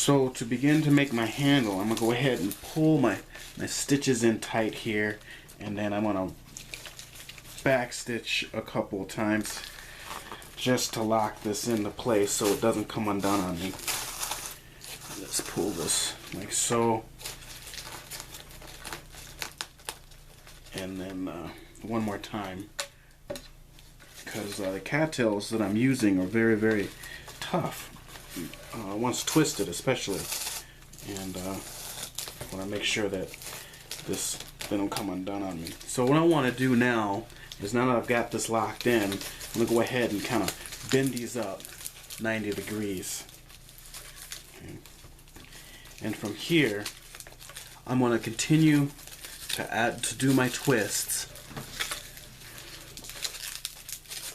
So to begin to make my handle, I'm going to go ahead and pull my stitches in tight here, and then I'm going to back stitch a couple of times just to lock this into place so it doesn't come undone on me. Let's pull this like so, and then one more time, because the cattails that I'm using are very, very tough once twisted, especially, and I want to make sure that they don't come undone on me. So what I want to do now is, now that I've got this locked in, I'm going to go ahead and kind of bend these up 90 degrees. Okay. And from here, I'm going to continue to do my twists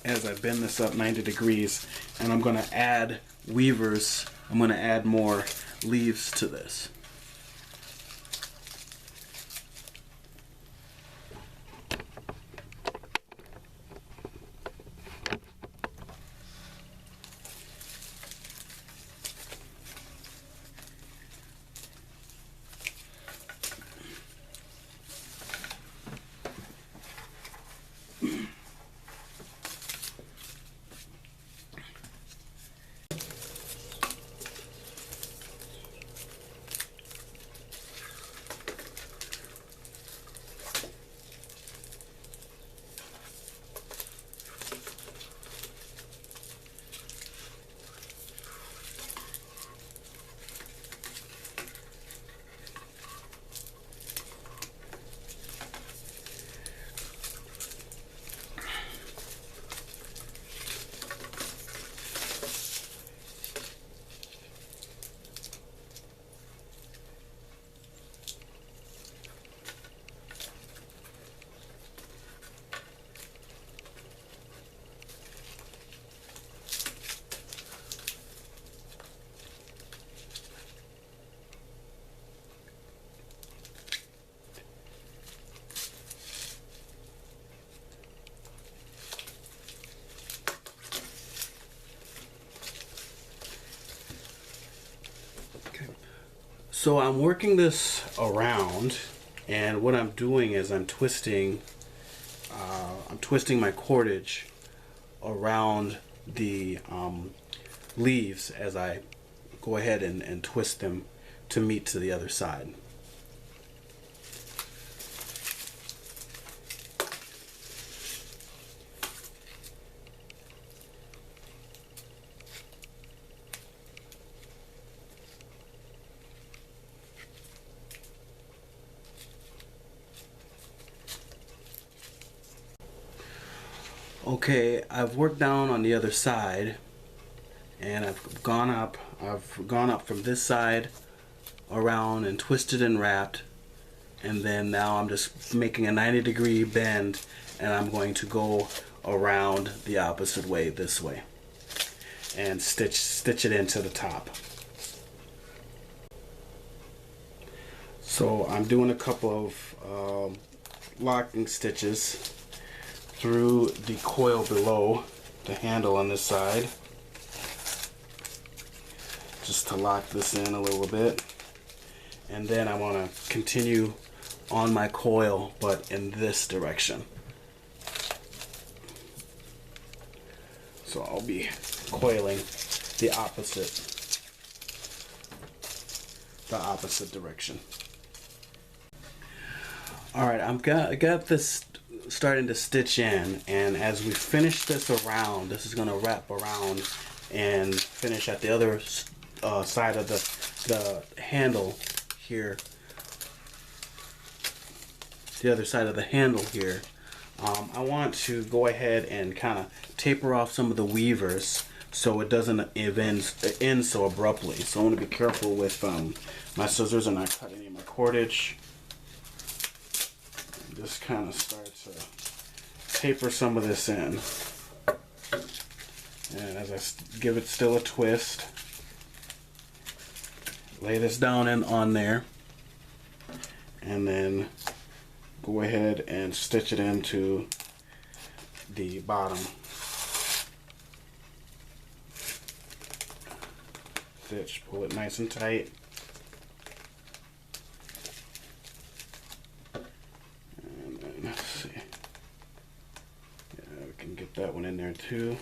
as I bend this up 90 degrees, and I'm going to add weavers. I'm going to add more leaves to this. So I'm working this around, and what I'm doing is I'm twisting my cordage around the leaves as I go ahead and twist them to meet to the other side. Okay, I've worked down on the other side, and I've gone up from this side around and twisted and wrapped, and then now I'm just making a 90-degree bend, and I'm going to go around the opposite way, this way, and stitch it into the top. So I'm doing a couple of locking stitches through the coil below the handle on this side, just to lock this in a little bit, and then I want to continue on my coil but in this direction. So I'll be coiling the opposite direction. Alright, I got this starting to stitch in, and as we finish this around, this is going to wrap around and finish at the other side of the handle here. The other side of the handle here. I want to go ahead and kind of taper off some of the weavers so it doesn't end so abruptly. So I want to be careful with my scissors and not cut any of my cordage. Just kind of start to taper some of this in, and as I give it still a twist, lay this down and on there, and then go ahead and stitch it into the bottom. stitch, pull it nice and tight. And then, let's see. Yeah, we can get that one in there too.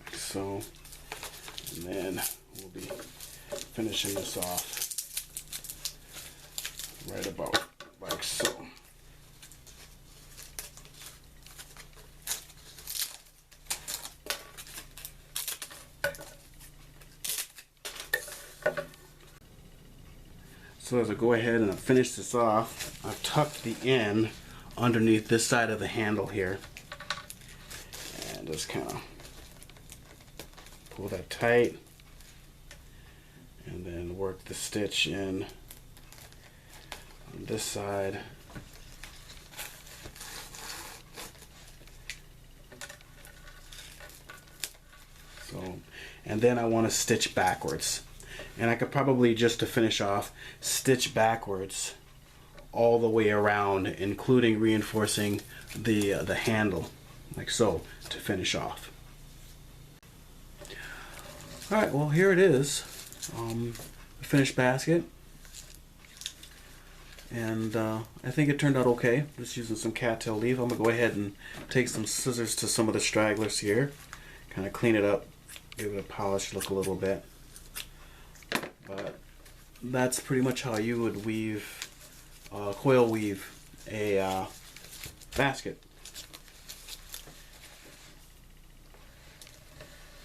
Like so. And then we'll be finishing this off right about like so. So as I go ahead and finish this off, I've tucked the end underneath this side of the handle here, and just kind of pull that tight, and then work the stitch in on this side. So, and then I want to stitch backwards. And I could probably, just to finish off, stitch backwards all the way around, including reinforcing the handle, like so, to finish off. Alright, well here it is, the finished basket. And I think it turned out okay. Just using some cattail leaf. I'm going to go ahead and take some scissors to some of the stragglers here, kind of clean it up, give it a polished look a little bit. But that's pretty much how you would weave, coil weave a basket.